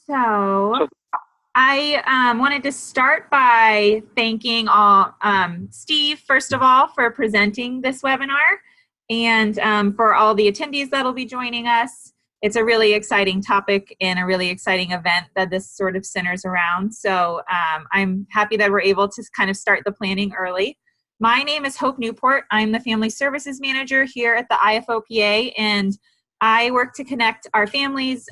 So I wanted to start by thanking Steve, first of all, for presenting this webinar and for all the attendees that'll be joining us. It's a really exciting topic and a really exciting event that this sort of centers around. So I'm happy that we're able to kind of start the planning early. My name is Hope Newport. I'm the Family Services Manager here at the IFOPA, and I work to connect our families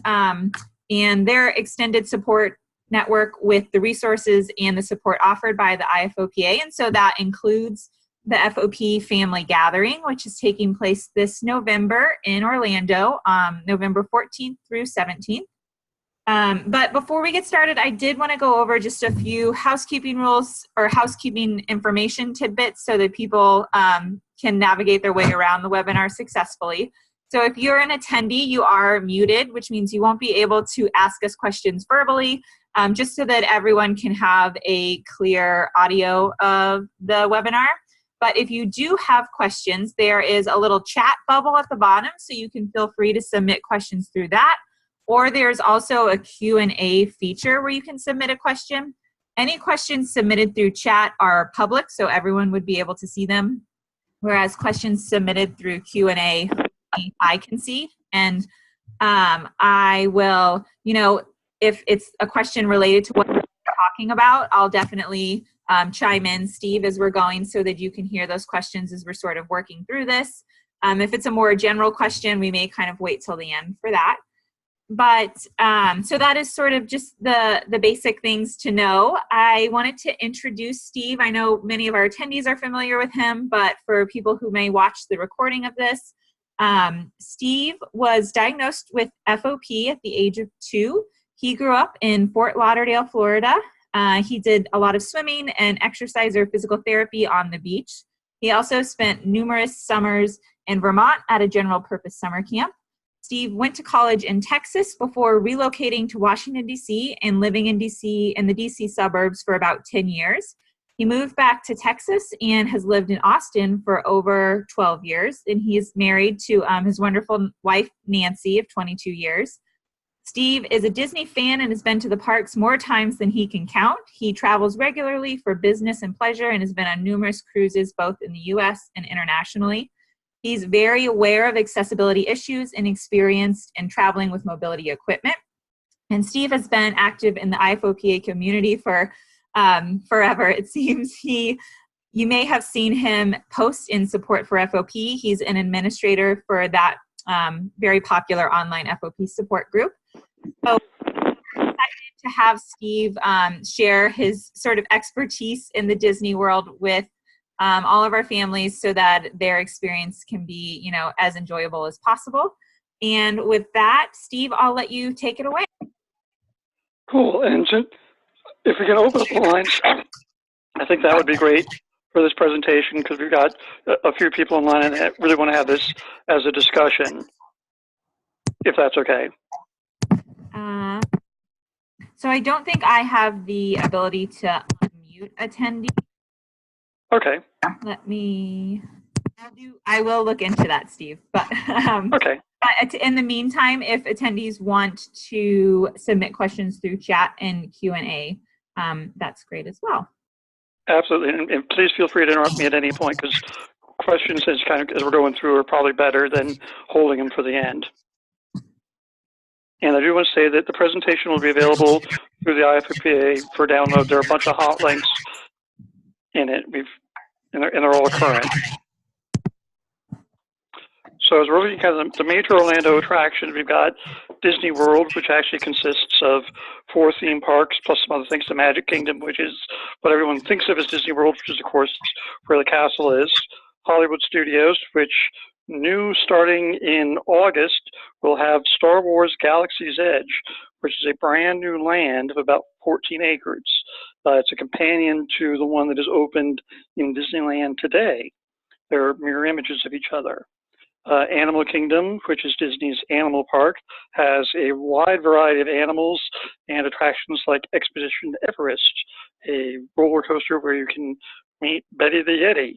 and their extended support network with the resources and the support offered by the IFOPA. And so that includes the FOP Family Gathering, which is taking place this November in Orlando, November 14th through 17th. But before we get started, I did want to go over just a few housekeeping rules or housekeeping information tidbits so that people can navigate their way around the webinar successfully. So if you're an attendee, you are muted, which means you won't be able to ask us questions verbally, just so that everyone can have a clear audio of the webinar. But if you do have questions, there is a little chat bubble at the bottom, so you can feel free to submit questions through that. Or there's also a Q&A feature where you can submit a question. Any questions submitted through chat are public, so everyone would be able to see them, whereas questions submitted through Q&A, I can see. And I will, if it's a question related to what we're talking about, I'll definitely chime in, Steve, as we're going so that you can hear those questions as we're sort of working through this. If it's a more general question, we may kind of wait till the end for that. But so that is sort of just the basic things to know. I wanted to introduce Steve. I know many of our attendees are familiar with him, but for people who may watch the recording of this, Steve was diagnosed with FOP at the age of 2. He grew up in Fort Lauderdale, Florida. He did a lot of swimming and exercise or physical therapy on the beach. He also spent numerous summers in Vermont at a general purpose summer camp. Steve went to college in Texas before relocating to Washington, D.C. and living in D.C. in the D.C. suburbs for about 10 years. He moved back to Texas and has lived in Austin for over 12 years. And he is married to his wonderful wife, Nancy, of 22 years. Steve is a Disney fan and has been to the parks more times than he can count. He travels regularly for business and pleasure and has been on numerous cruises both in the U.S. and internationally. He's very aware of accessibility issues and experienced in traveling with mobility equipment. And Steve has been active in the IFOPA community for forever, it seems. You may have seen him post in support for FOP. He's an administrator for that very popular online FOP support group. So I'm excited to have Steve share his sort of expertise in the Disney world with all of our families so that their experience can be, as enjoyable as possible. And with that, Steve, I'll let you take it away. Cool. And if we can open up the lines, I think that would be great for this presentation because we've got a few people online and really want to have this as a discussion, if that's okay. So I don't think I have the ability to unmute attendees. Okay. I will look into that, Steve. But okay. But in the meantime, if attendees want to submit questions through chat and Q&A, that's great as well. Absolutely, and please feel free to interrupt me at any point because questions as we're going through are probably better than holding them for the end. And I do want to say that the presentation will be available through the IFOPA for download. There are a bunch of hot links in it. And they're all current. So as we're looking at the major Orlando attractions, we've got Disney World, which actually consists of 4 theme parks, plus some other things, the Magic Kingdom, which is what everyone thinks of as Disney World, which is, of course, where the castle is. Hollywood Studios, which starting in August, will have Star Wars Galaxy's Edge, which is a brand new land of about 14 acres. It's a companion to the one that is opened in Disneyland today. They're mirror images of each other. Animal Kingdom, which is Disney's animal park, has a wide variety of animals and attractions like Expedition Everest, a roller coaster where you can meet Betty the Yeti.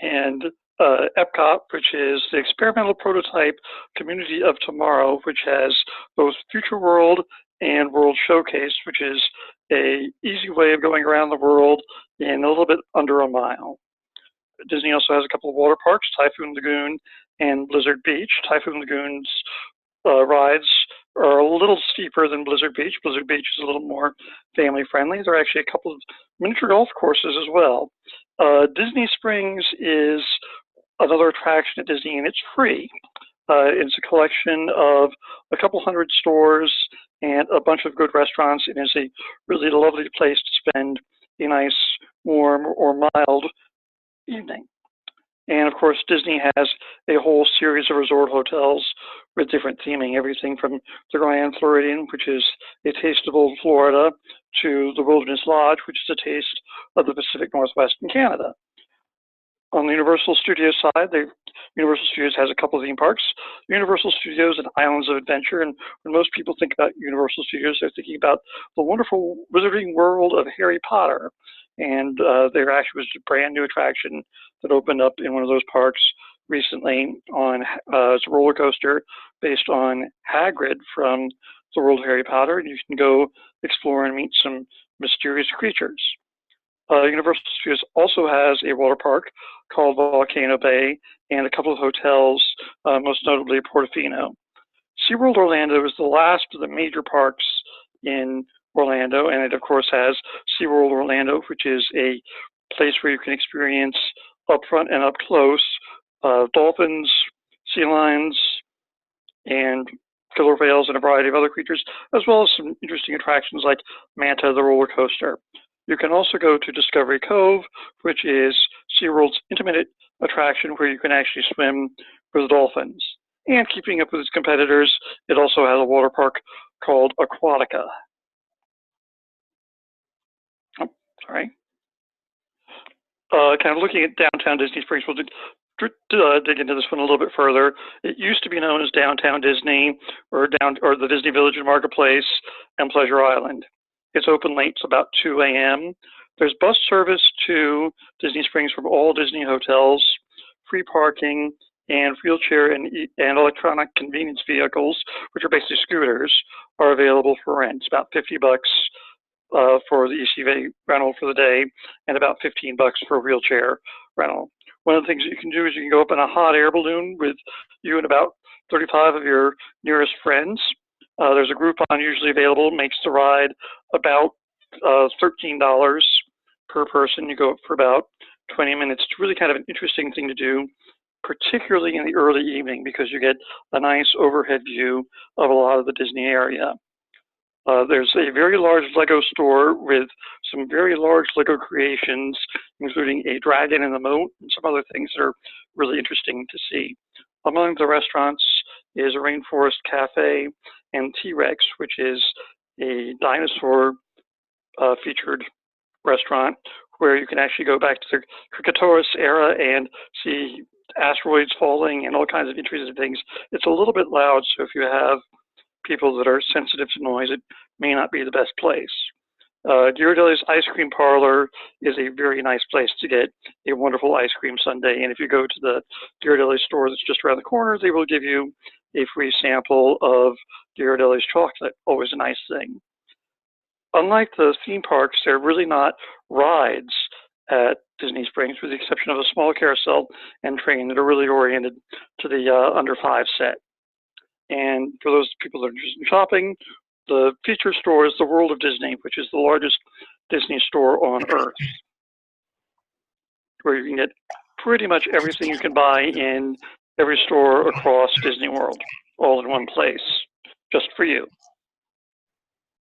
And Epcot, which is the experimental prototype community of tomorrow, which has both Future World and World Showcase, which is a easy way of going around the world in a little bit under a mile. Disney also has a couple of water parks, Typhoon Lagoon and Blizzard Beach. Typhoon Lagoon's rides are a little steeper than Blizzard Beach. Blizzard Beach is a little more family friendly. There are actually a couple of miniature golf courses as well. Disney Springs is another attraction at Disney, and it's free. It's a collection of a couple hundred stores and a bunch of good restaurants. It is a really lovely place to spend a nice, warm, or mild evening. And of course, Disney has a whole series of resort hotels with different theming, everything from the Grand Floridian, which is a taste of old Florida, to the Wilderness Lodge, which is a taste of the Pacific Northwest in Canada. On the Universal Studios side, Universal Studios has a couple of theme parks, Universal Studios and Islands of Adventure. And when most people think about Universal Studios, they're thinking about the wonderful wizarding world of Harry Potter. And there actually was a brand new attraction that opened up in one of those parks recently on it's a roller coaster based on Hagrid from the world of Harry Potter. And you can go explore and meet some mysterious creatures. Universal Studios also has a water park called Volcano Bay and a couple of hotels, most notably Portofino. SeaWorld Orlando is the last of the major parks in Orlando, and it of course has SeaWorld Orlando, which is a place where you can experience up front and up close dolphins, sea lions, and killer whales and a variety of other creatures, as well as some interesting attractions like Manta the roller coaster. You can also go to Discovery Cove, which is SeaWorld's intimate attraction where you can actually swim with dolphins. And keeping up with its competitors, it also has a water park called Aquatica. Oh, sorry. Kind of looking at downtown Disney Springs, we'll dig into this one a little bit further. It used to be known as Downtown Disney or the Disney Village and Marketplace and Pleasure Island. It's open late, it's about 2 a.m. There's bus service to Disney Springs from all Disney hotels, free parking, and wheelchair and electronic convenience vehicles, which are basically scooters, are available for rent. It's about $50 for the ECVS rental for the day, and about $15 for a wheelchair rental. One of the things that you can do is you can go up in a hot air balloon with you and about 35 of your nearest friends. There's a Groupon usually available, makes the ride about $13 per person. You go up for about 20 minutes. It's really kind of an interesting thing to do, particularly in the early evening, because you get a nice overhead view of a lot of the Disney area. There's a very large Lego store with some very large Lego creations, including a dragon in the moat and some other things that are really interesting to see. Among the restaurants is a Rainforest Cafe and T-Rex, which is a dinosaur featured restaurant where you can actually go back to the Cretaceous era and see asteroids falling and all kinds of interesting things. It's a little bit loud, so if you have people that are sensitive to noise, it may not be the best place. Ghirardelli's Ice Cream Parlor is a very nice place to get a wonderful ice cream sundae. And if you go to the Ghirardelli store that's just around the corner, they will give you a free sample of Ghirardelli's chocolate, always a nice thing. Unlike the theme parks, they're really not rides at Disney Springs, with the exception of a small carousel and train that are really oriented to the under 5 set. And for those people that are interested in shopping, the feature store is the World of Disney, which is the largest Disney store on Earth, where you can get pretty much everything you can buy in every store across Disney World, all in one place, just for you.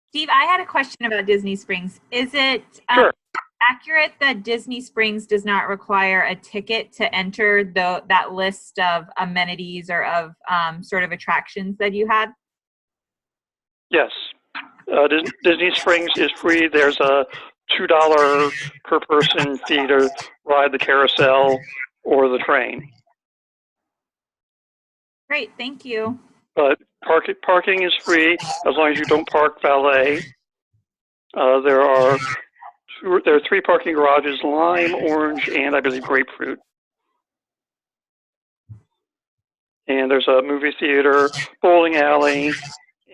Steve, I had a question about Disney Springs. Is it Sure. accurate that Disney Springs does not require a ticket to enter that list of amenities or of sort of attractions that you had? Yes. Disney Springs is free. There's a $2 per person fee to ride the carousel or the train. Great, thank you. But parking is free as long as you don't park valet. There are 3 parking garages: lime, orange, and I believe grapefruit. And there's a movie theater, bowling alley,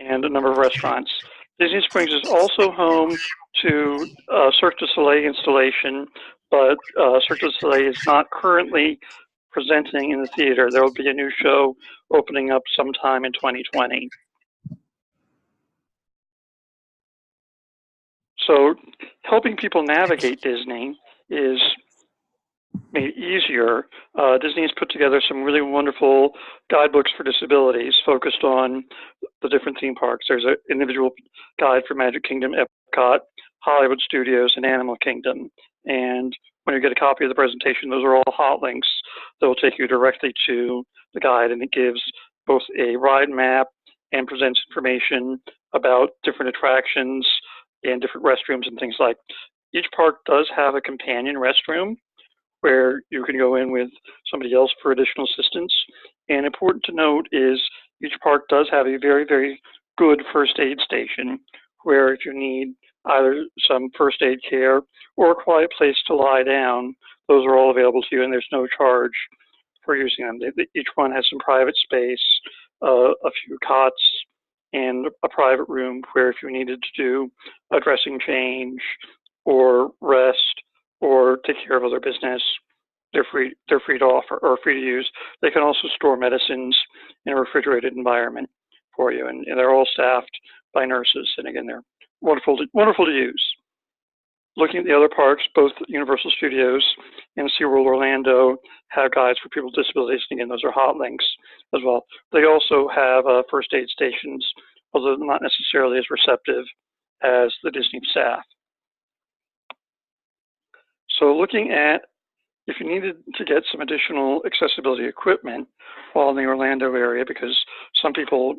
and a number of restaurants. Disney Springs is also home to Cirque du Soleil installation, but Cirque du Soleil is not currently presenting in the theater. There will be a new show opening up sometime in 2020. So helping people navigate Disney is made easier. Disney has put together some really wonderful guidebooks for disabilities focused on the different theme parks. There's an individual guide for Magic Kingdom, Epcot, Hollywood Studios, and Animal Kingdom. And when you get a copy of the presentation, those are all hot links that will take you directly to the guide, and it gives both a ride map and presents information about different attractions and different restrooms and things like. Each park does have a companion restroom where you can go in with somebody else for additional assistance. And important to note is each park does have a very, very good first aid station where if you need either some first aid care or a quiet place to lie down, those are all available to you, and there's no charge for using them. Each one has some private space, a few cots, and a private room where if you needed to do a dressing change or rest or take care of other business, they're free to offer or free to use. They can also store medicines in a refrigerated environment for you, and they're all staffed by nurses. And again, they're wonderful to use. Looking at the other parks, both Universal Studios and SeaWorld Orlando have guides for people with disabilities. And again, those are hot links as well. They also have first aid stations, although not necessarily as receptive as the Disney staff. So looking at if you needed to get some additional accessibility equipment while in the Orlando area, because some people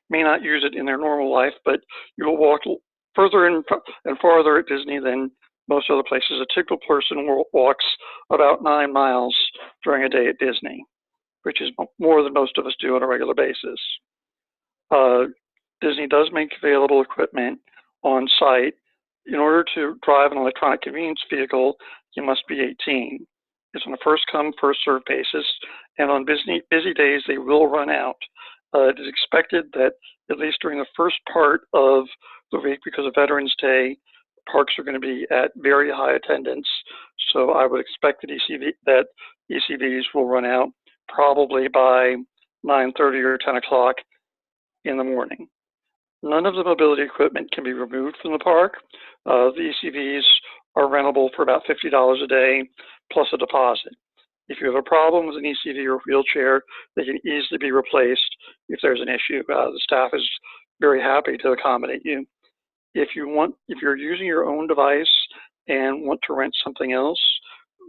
may not use it in their normal life, but you will walk further and farther at Disney than most other places. A typical person walks about 9 miles during a day at Disney, which is more than most of us do on a regular basis. Disney does make available equipment on site. In order to drive an electronic convenience vehicle, you must be 18. It's on a first-come, first-served basis, and on busy days, they will run out. It is expected that at least during the first part of the week, because of Veterans Day, parks are going to be at very high attendance. So I would expect that ECVs will run out probably by 9:30 or 10 o'clock in the morning. None of the mobility equipment can be removed from the park. The ECVs are rentable for about $50 a day plus a deposit. If you have a problem with an ECV or wheelchair, they can easily be replaced if there's an issue. The staff is very happy to accommodate you. If you're using your own device and want to rent something else,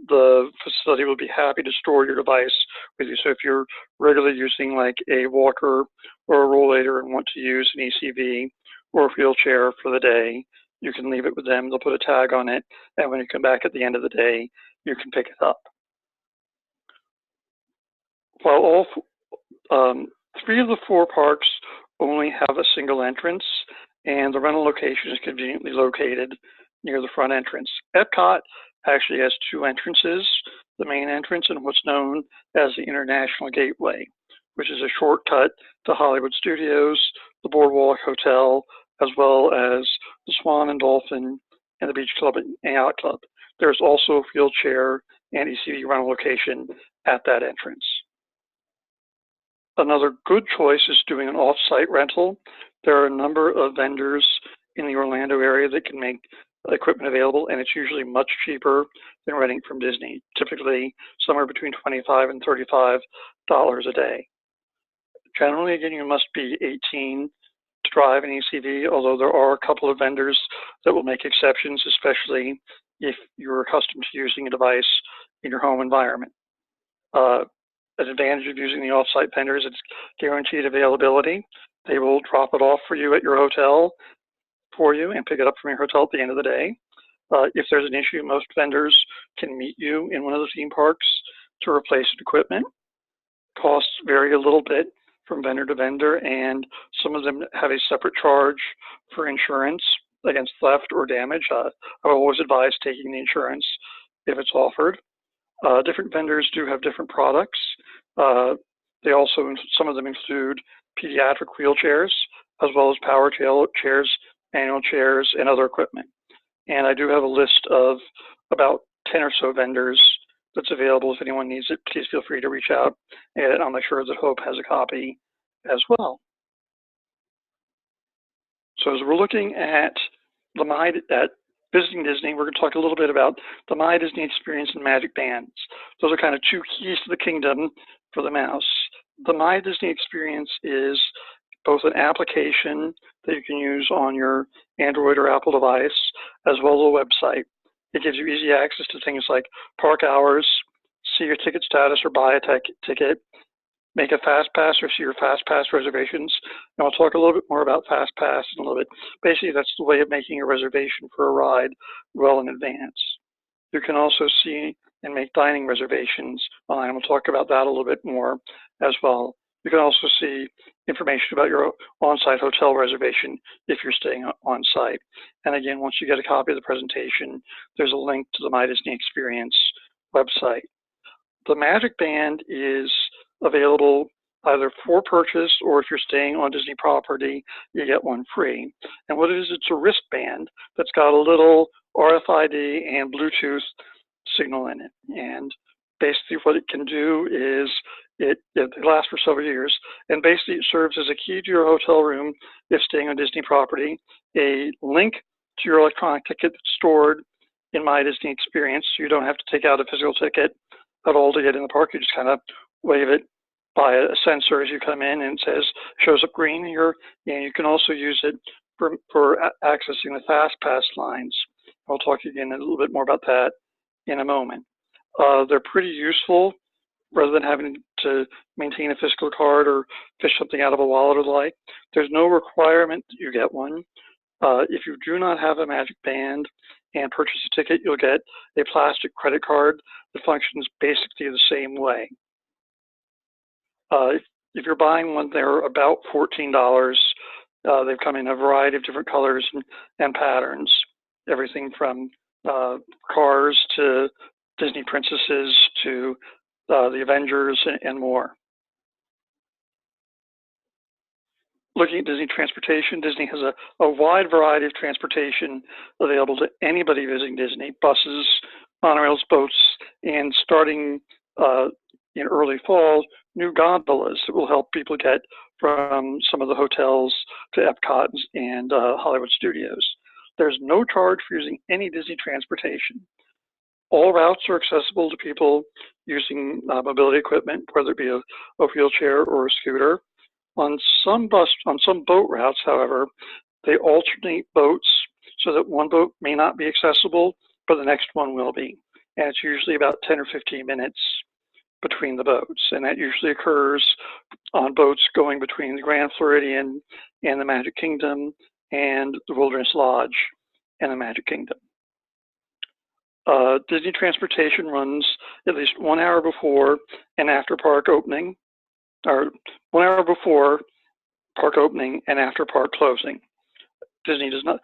the facility will be happy to store your device with you. So if you're regularly using like a walker or a rollator and want to use an ECV or a wheelchair for the day, you can leave it with them. They'll put a tag on it, and when you come back at the end of the day, you can pick it up. While all 3 of the 4 parks only have a single entrance, and the rental location is conveniently located near the front entrance. Epcot actually has 2 entrances, the main entrance and what's known as the International Gateway, which is a shortcut to Hollywood Studios, the Boardwalk Hotel, as well as the Swan and Dolphin and the Beach Club and Yacht Club. There's also a wheelchair and ECV rental location at that entrance. Another good choice is doing an off-site rental. There are a number of vendors in the Orlando area that can make equipment available, and it's usually much cheaper than renting from Disney, typically somewhere between $25 and $35 a day. Generally, again, you must be 18 to drive an ECV, although there are a couple of vendors that will make exceptions, especially if you're accustomed to using a device in your home environment. An advantage of using the off-site vendors, it's guaranteed availability. They will drop it off for you at your hotel for you and pick it up from your hotel at the end of the day. If there's an issue, most vendors can meet you in one of the theme parks to replace equipment. Costs vary a little bit from vendor to vendor, and some of them have a separate charge for insurance against theft or damage. I would always advise taking the insurance if it's offered. Different vendors do have different products. They also, some of them include pediatric wheelchairs, as well as power chairs manual chairs, and other equipment. And I do have a list of about 10 or so vendors that's available. If anyone needs it, please feel free to reach out, and I'll make sure that Hope has a copy as well. So as we're looking at visiting Disney, we're going to talk a little bit about the My Disney experience and MAGICBANDS. Those are kind of two keys to the kingdom for the mouse. The My Disney experience is both an application that you can use on your Android or Apple device, as well as a website. It gives you easy access to things like park hours, see your ticket status or buy a ticket, make a FASTPASS or see your FASTPASS reservations. And I'll talk a little bit more about FASTPASS in a little bit. Basically, that's the way of making a reservation for a ride well in advance. You can also see and make dining reservations online. We'll talk about that a little bit more as well. You can also see information about your on-site hotel reservation if you're staying on-site. And again, once you get a copy of the presentation, there's a link to the My Disney Experience website. The MAGICBAND is available either for purchase, or if you're staying on Disney property, you get one free. And what it is, it's a wristband that's got a little RFID and Bluetooth signal in it. And basically what it can do is it lasts for several years, and basically it serves as a key to your hotel room if staying on Disney property, a link to your electronic ticket that's stored in My Disney Experience, so you don't have to take out a physical ticket at all to get in the park. You just kind of wave it by a sensor as you come in, and it shows up green here. And you can also use it for accessing the FastPass lines. I'll talk again a little bit more about that in a moment. They're pretty useful rather than having to maintain a physical card or fish something out of a wallet or the like. There's no requirement that you get one. If you do not have a MAGICBAND and purchase a ticket, you'll get a plastic credit card that functions basically the same way. If you're buying one, they're about $14. They've come in a variety of different colors and patterns, everything from cars to Disney princesses to the Avengers and more. Looking at Disney transportation, Disney has a wide variety of transportation available to anybody visiting Disney: buses, monorails, boats, and starting in early fall, new gondolas that will help people get from some of the hotels to Epcot and Hollywood Studios. There's no charge for using any Disney transportation. All routes are accessible to people using mobility equipment, whether it be a wheelchair or a scooter. On some boat routes, however, they alternate boats so that one boat may not be accessible, but the next one will be. And it's usually about 10 or 15 minutes between the boats. And that usually occurs on boats going between the Grand Floridian and the Magic Kingdom, and the Wilderness Lodge and the Magic Kingdom. Disney transportation runs at least 1 hour before and after park opening, or 1 hour before park opening and after park closing. Disney does not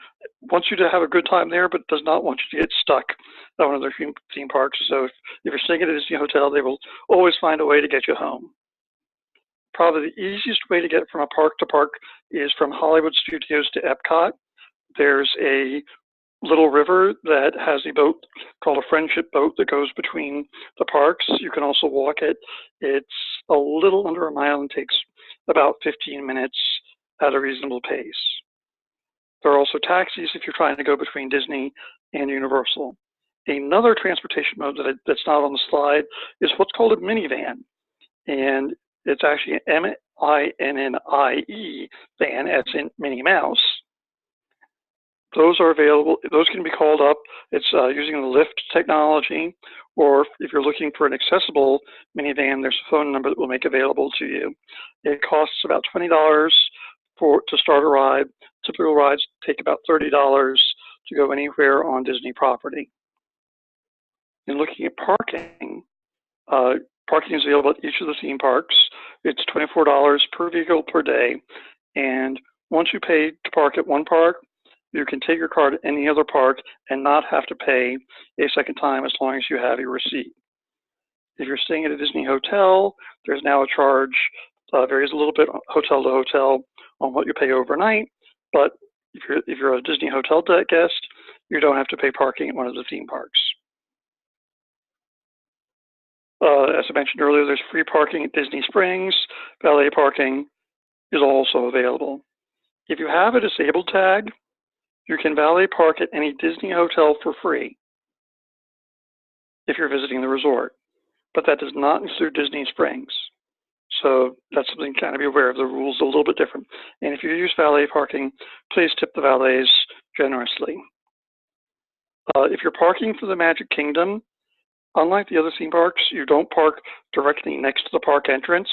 want you to have a good time there, but does not want you to get stuck at one of their theme parks. So if you're staying at a Disney hotel, they will always find a way to get you home. Probably the easiest way to get from a park to park is from Hollywood Studios to Epcot. There's a little river that has a boat called a friendship boat that goes between the parks. You can also walk it. It's a little under a mile and takes about 15 minutes at a reasonable pace. There are also taxis if you're trying to go between Disney and Universal. Another transportation mode that's not on the slide is what's called a minivan. And it's actually an M-I-N-N-I-E van, as in Minnie Mouse. Those are available. Those can be called up. It's using the Lyft technology, or if you're looking for an accessible minivan, there's a phone number that we'll make available to you. It costs about $20 to start a ride. Typical rides take about $30 to go anywhere on Disney property. In looking at parking, parking is available at each of the theme parks. It's $24 per vehicle per day. And once you pay to park at one park, you can take your car to any other park and not have to pay a second time as long as you have your receipt. If you're staying at a Disney hotel, there's now a charge, varies a little bit hotel to hotel on what you pay overnight, but If you're a Disney hotel guest, you don't have to pay parking at one of the theme parks. As I mentioned earlier, there's free parking at Disney Springs. Valet parking is also available. If you have a disabled tag, you can valet park at any Disney hotel for free if you're visiting the resort, but that does not include Disney Springs. So that's something to kind of be aware of. The rules are a little bit different. And if you use valet parking, please tip the valets generously. If you're parking for the Magic Kingdom, unlike the other theme parks, you don't park directly next to the park entrance.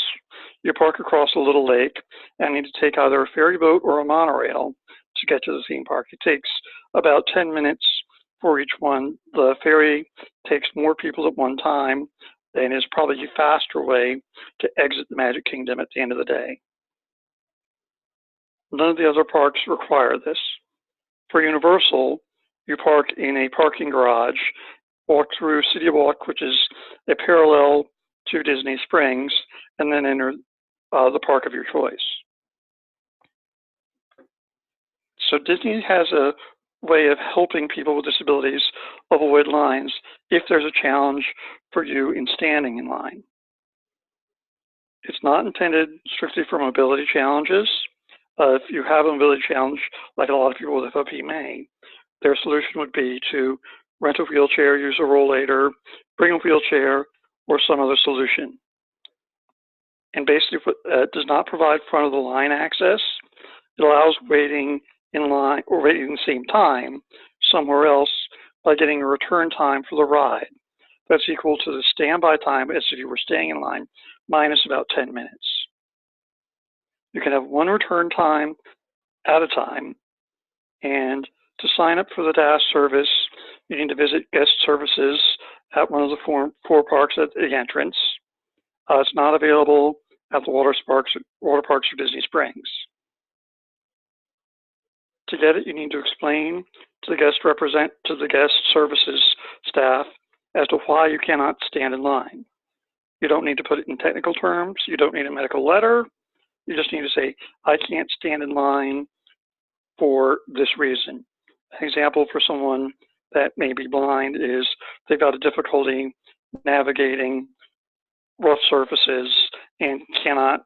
You park across a little lake and need to take either a ferry boat or a monorail to get to the theme park. It takes about 10 minutes for each one. The ferry takes more people at one time and is probably a faster way to exit the Magic Kingdom at the end of the day. None of the other parks require this. For Universal, you park in a parking garage, walk through City Walk, which is a parallel to Disney Springs, and then enter the park of your choice. So Disney has a way of helping people with disabilities avoid lines if there's a challenge for you in standing in line. It's not intended strictly for mobility challenges. If you have a mobility challenge, like a lot of people with FOP may, their solution would be to rent a wheelchair, use a rollator, bring a wheelchair, or some other solution. And basically, it does not provide front of the line access. It allows waiting in line or waiting at the same time somewhere else by getting a return time for the ride. That's equal to the standby time as if you were staying in line, minus about 10 minutes. You can have one return time at a time, and to sign up for the DAS service, you need to visit guest services at one of the four parks at the entrance. It's not available at the water parks or Disney Springs. To get it, you need to explain to the guest services staff as to why you cannot stand in line. You don't need to put it in technical terms. You don't need a medical letter. You just need to say, I can't stand in line for this reason. An example for someone that may be blind is they've got a difficulty navigating rough surfaces and cannot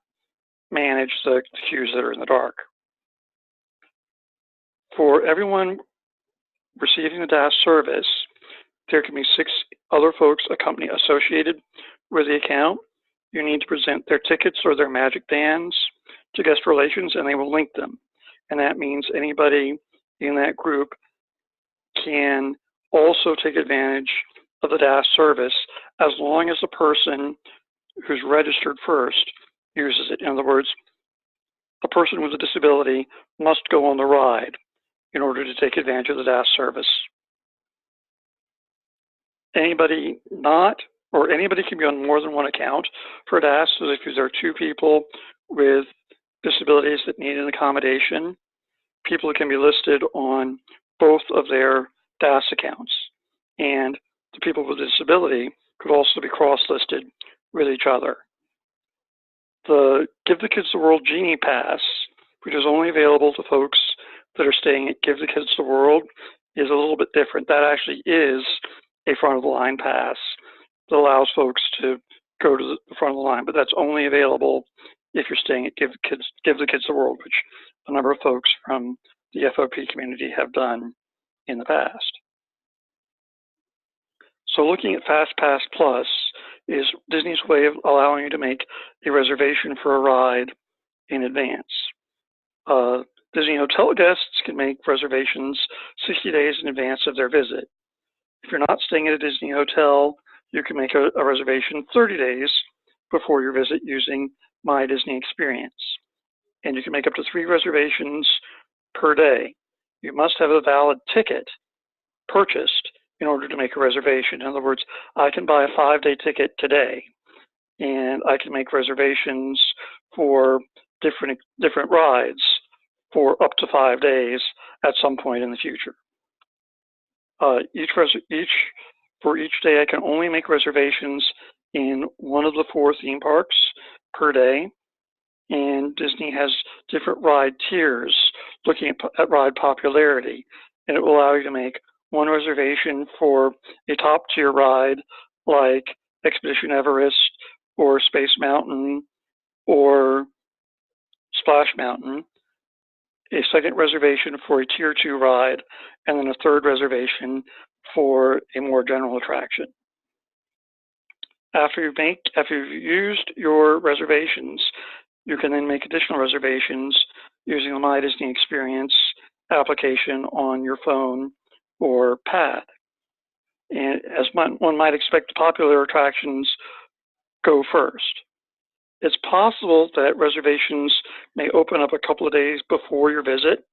manage the cues that are in the dark. For everyone receiving the DAS service, there can be 6 other folks associated with the account. You need to present their tickets or their MAGICBANDS to guest relations, and they will link them. And that means anybody in that group can also take advantage of the DAS service as long as the person who's registered first uses it. In other words, the person with a disability must go on the ride in order to take advantage of the DAS service. Anybody can be on more than one account for DAS. So if there are 2 people with disabilities that need an accommodation, people can be listed on both of their DAS accounts. And the people with disability could also be cross-listed with each other. The Give the Kids the World Genie Pass, which is only available to folks that are staying at Give the Kids the World, is a little bit different. That actually is a front of the line pass that allows folks to go to the front of the line, but that's only available if you're staying at Give the Kids the World, which a number of folks from the FOP community have done in the past. So looking at FastPass Plus is Disney's way of allowing you to make a reservation for a ride in advance. Disney hotel guests can make reservations 60 days in advance of their visit. If you're not staying at a Disney hotel, you can make a reservation 30 days before your visit using My Disney Experience. And you can make up to 3 reservations per day. You must have a valid ticket purchased in order to make a reservation. In other words, I can buy a 5-day ticket today, and I can make reservations for different rides for up to 5 days at some point in the future. For each day, I can only make reservations in one of the 4 theme parks per day, and Disney has different ride tiers looking at ride popularity, and it will allow you to make one reservation for a top-tier ride like Expedition Everest or Space Mountain or Splash Mountain, a second reservation for a Tier 2 ride, and then a third reservation for a more general attraction. After you've used your reservations, you can then make additional reservations using the My Disney Experience application on your phone or pad. And as one might expect, popular attractions go first. It's possible that reservations may open up a couple of days before your visit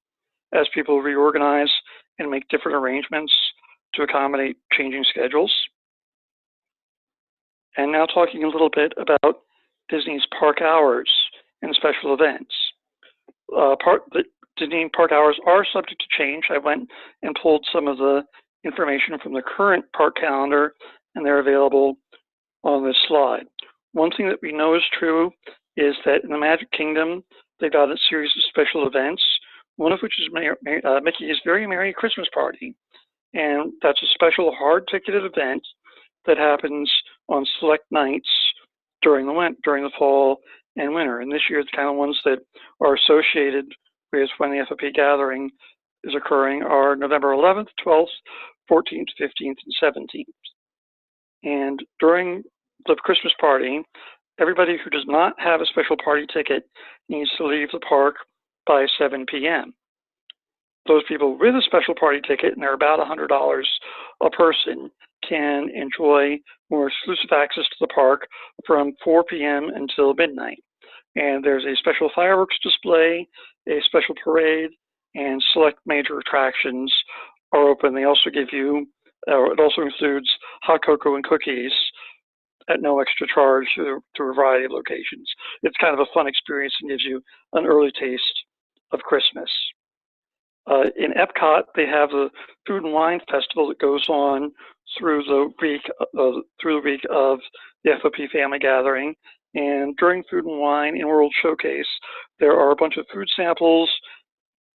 as people reorganize and make different arrangements to accommodate changing schedules. And now talking a little bit about Disney's park hours and special events. The Disney park hours are subject to change. I went and pulled some of the information from the current park calendar, and they're available on this slide. One thing that we know is true is that in the Magic Kingdom, they've got a series of special events, one of which is Mickey's Very Merry Christmas Party. And that's a special hard-ticketed event that happens on select nights during the fall and winter. And this year, the kind of ones that are associated with when the FOP gathering is occurring are November 11th, 12th, 14th, 15th, and 17th. And during the Christmas party, everybody who does not have a special party ticket needs to leave the park by 7 p.m. Those people with a special party ticket, and they're about $100 a person, can enjoy more exclusive access to the park from 4 p.m. until midnight. And there's a special fireworks display, a special parade, and select major attractions are open. They also give you, it also includes hot cocoa and cookies at no extra charge to a variety of locations. It's kind of a fun experience and gives you an early taste of Christmas. In Epcot, they have the Food and Wine Festival that goes on through the week of the FOP family gathering. And during Food and Wine in World Showcase, there are a bunch of food samples,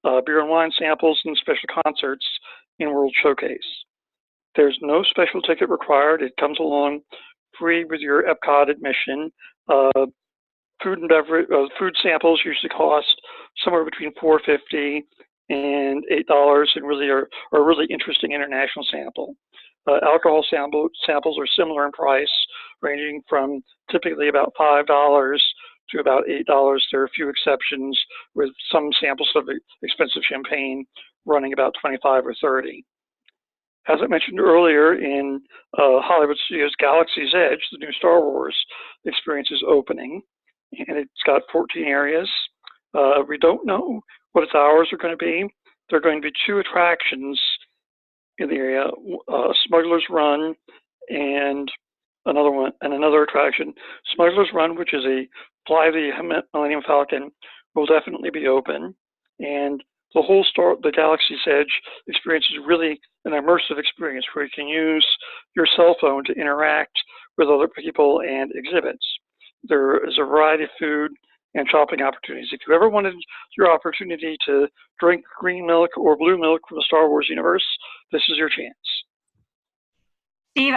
beer and wine samples, and special concerts in World Showcase. There's no special ticket required. It comes along free with your Epcot admission. Food and beverage, food samples usually cost somewhere between $4.50 and $8, and really are a really interesting international sample. Alcohol samples are similar in price, ranging from typically about $5 to about $8. There are a few exceptions, with some samples of expensive champagne running about $25 or $30. As I mentioned earlier, in Hollywood Studios' Galaxy's Edge, the new Star Wars experience is opening, and it's got 14 areas. We don't know what its hours are going to be. There are going to be 2 attractions in the area, Smuggler's Run and another attraction. Smuggler's Run, which is a Fly the Millennium Falcon, will definitely be open. And the Galaxy's Edge experience is really an immersive experience where you can use your cell phone to interact with other people and exhibits. There is a variety of food and shopping opportunities. If you ever wanted your opportunity to drink green milk or blue milk from the Star Wars universe, this is your chance. Steve,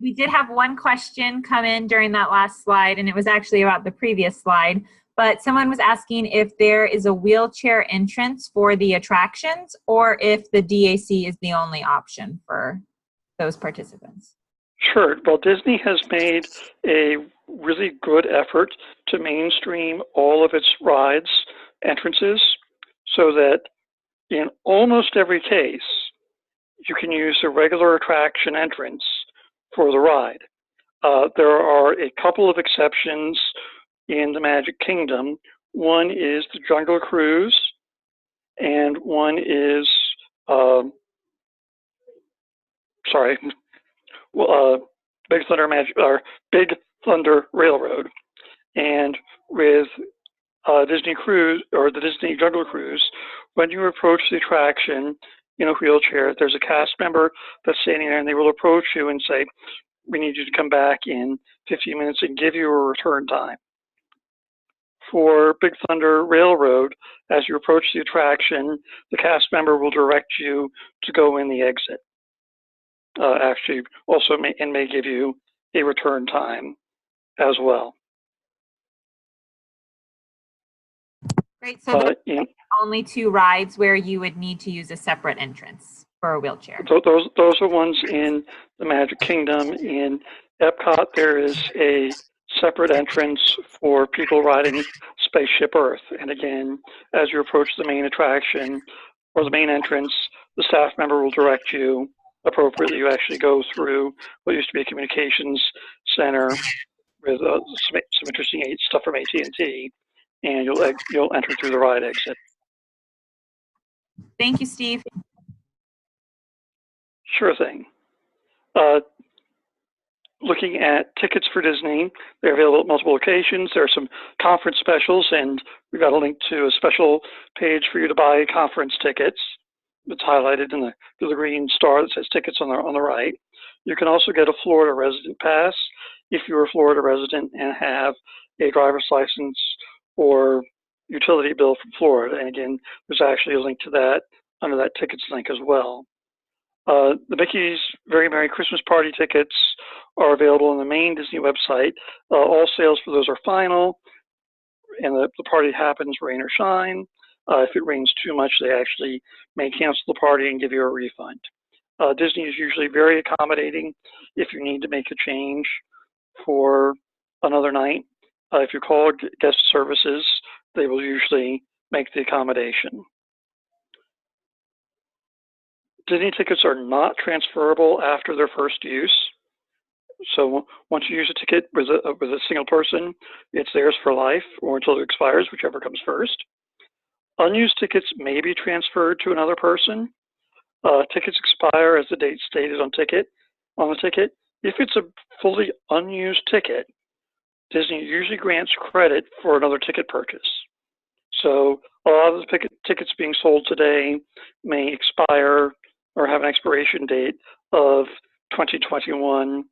we did have one question come in during that last slide, and it was actually about the previous slide. But someone was asking if there is a wheelchair entrance for the attractions, or if the DAC is the only option for those participants. Sure. Well, Disney has made a really good effort to mainstream all of its rides entrances so that in almost every case, you can use a regular attraction entrance for the ride. There are a couple of exceptions in the Magic Kingdom. One is the Jungle Cruise, and one is, Big Thunder Railroad. And with Disney Cruise, or the Disney Jungle Cruise, when you approach the attraction in a wheelchair, there's a cast member that's standing there, and they will approach you and say, "We need you to come back in 15 minutes," and give you a return time. for Big Thunder Railroad, as you approach the attraction, the cast member will direct you to go in the exit. Actually, also may give you a return time as well. Great. So there are only 2 rides where you would need to use a separate entrance for a wheelchair. Those are ones in the Magic Kingdom. In Epcot, there is a separate entrance for people riding Spaceship Earth. And again, as you approach the main attraction or the main entrance, the staff member will direct you appropriately. You actually go through what used to be a communications center with some interesting stuff from AT&T, and you'll enter through the ride exit. Thank you, Steve. Sure thing. Looking at tickets for Disney, they're available at multiple locations. There are some conference specials, and we've got a link to a special page for you to buy conference tickets. It's highlighted in the green star that says tickets on the right. You can also get a Florida resident pass if you're a Florida resident and have a driver's license or utility bill from Florida. And again, there's actually a link to that under that tickets link as well. The Mickey's Very Merry Christmas Party tickets are available on the main Disney website. All sales for those are final, and the party happens rain or shine. If it rains too much, they actually may cancel the party and give you a refund. Disney is usually very accommodating if you need to make a change for another night. If you call guest services, they will usually make the accommodation. Disney tickets are not transferable after their first use. So once you use a ticket with a single person, it's theirs for life or until it expires, whichever comes first. Unused tickets may be transferred to another person. Tickets expire as the date stated on the ticket. If it's a fully unused ticket, Disney usually grants credit for another ticket purchase. So a lot of the tickets being sold today may expire or have an expiration date of 2021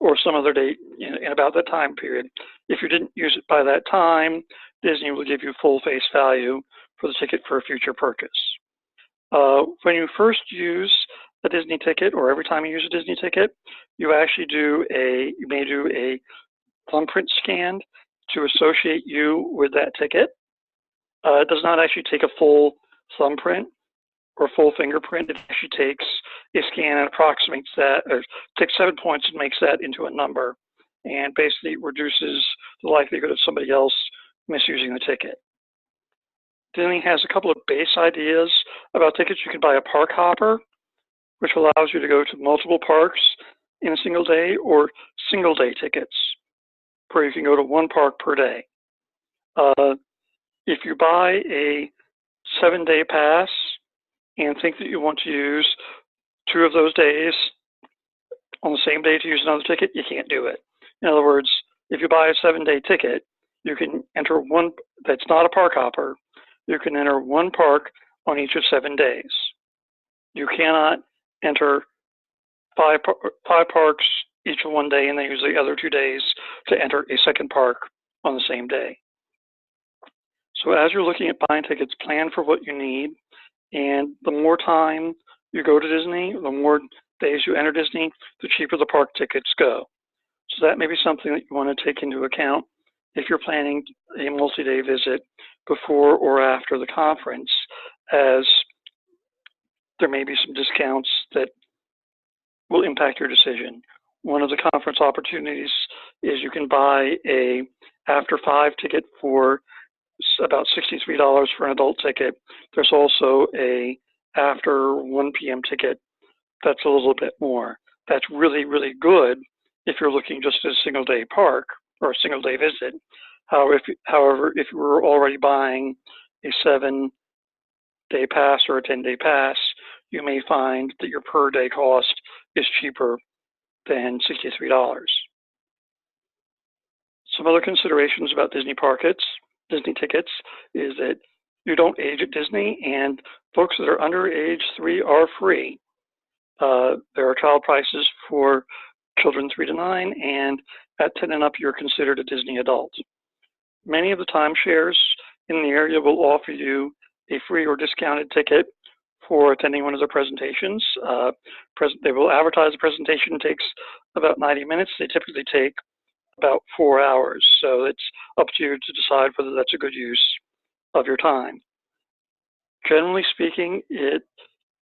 or some other date in about that time period. If you didn't use it by that time, Disney will give you full face value for the ticket for a future purchase. When you first use a Disney ticket, or every time you use a Disney ticket, you actually may do a thumbprint scan to associate you with that ticket. It does not actually take a full thumbprint or full fingerprint. It actually takes a scan and approximates that, or takes 7 points and makes that into a number, and basically reduces the likelihood of somebody else misusing the ticket. Disney has a couple of base ideas about tickets. You can buy a park hopper, which allows you to go to multiple parks in a single day, or single day tickets, where you can go to one park per day. If you buy a 7-day pass and think that you want to use 2 of those days on the same day to use another ticket, you can't do it. In other words, if you buy a 7-day ticket, you can enter one that's not a park hopper. You can enter one park on each of 7 days. You cannot enter five parks each of one day and then use the other 2 days to enter a second park on the same day. So as you're looking at buying tickets, plan for what you need. And the more time you go to Disney, the more days you enter Disney, the cheaper the park tickets go. So that may be something that you want to take into account if you're planning a multi-day visit before or after the conference, as there may be some discounts that will impact your decision. One of the conference opportunities is you can buy a after 5 ticket for about $63 for an adult ticket. There's also a after 1 p.m. ticket that's a little bit more. That's really, really good if you're looking just at a single day park or a single day visit. However, if you were already buying a 7-day pass or a 10-day pass, you may find that your per day cost is cheaper than $63. Some other considerations about Disney tickets is that you don't age at Disney, and folks that are under age 3 are free. There are child prices for children 3 to 9, and at 10 and up, you're considered a Disney adult. Many of the timeshares in the area will offer you a free or discounted ticket for attending one of their presentations. They will advertise the presentation takes about 90 minutes. They typically take about 4 hours. So it's up to you to decide whether that's a good use of your time. Generally speaking, it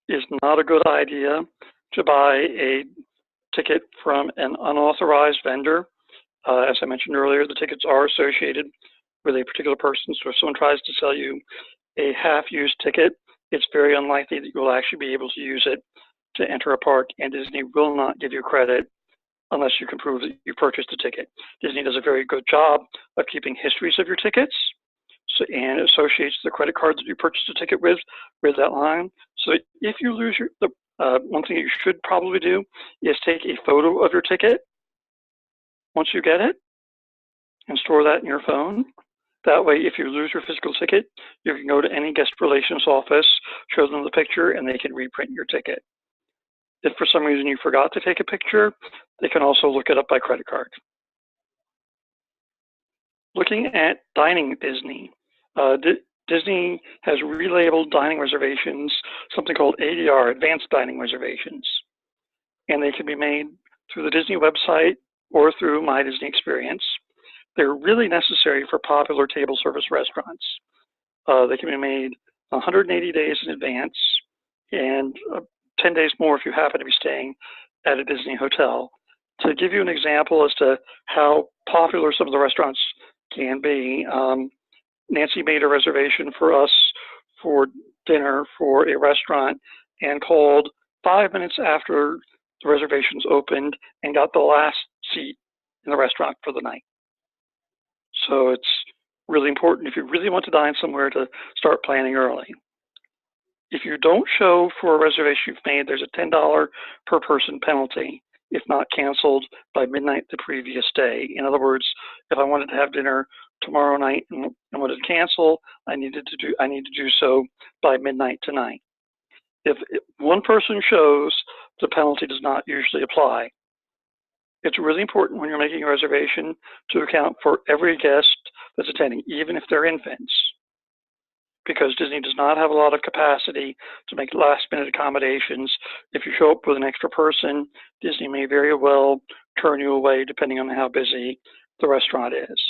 is not a good idea to buy a ticket from an unauthorized vendor. As I mentioned earlier, the tickets are associated with a particular person. So if someone tries to sell you a half-used ticket, it's very unlikely that you will actually be able to use it to enter a park, and Disney will not give you credit unless you can prove that you purchased a ticket. Disney does a very good job of keeping histories of your tickets, and associates the credit card that you purchased a ticket with that line. So if you lose one thing you should probably do is take a photo of your ticket once you get it and store that in your phone. That way, if you lose your physical ticket, you can go to any guest relations office, show them the picture, and they can reprint your ticket. If for some reason you forgot to take a picture, they can also look it up by credit card. Looking at dining at Disney, Disney has relabeled dining reservations something called ADR, Advanced Dining Reservations. And they can be made through the Disney website or through My Disney Experience. They're really necessary for popular table service restaurants. They can be made 180 days in advance and 10 days more if you happen to be staying at a Disney hotel. To give you an example as to how popular some of the restaurants can be, Nancy made a reservation for us for dinner for a restaurant and called 5 minutes after the reservations opened and got the last seat in the restaurant for the night. So it's really important if you really want to dine somewhere to start planning early. If you don't show for a reservation you've made, there's a $10 per person penalty if not canceled by midnight the previous day. In other words, if I wanted to have dinner tomorrow night and wanted to cancel, I need to do so by midnight tonight. If one person shows, the penalty does not usually apply. It's really important when you're making a reservation to account for every guest that's attending, even if they're infants, because Disney does not have a lot of capacity to make last-minute accommodations. If you show up with an extra person, Disney may very well turn you away depending on how busy the restaurant is.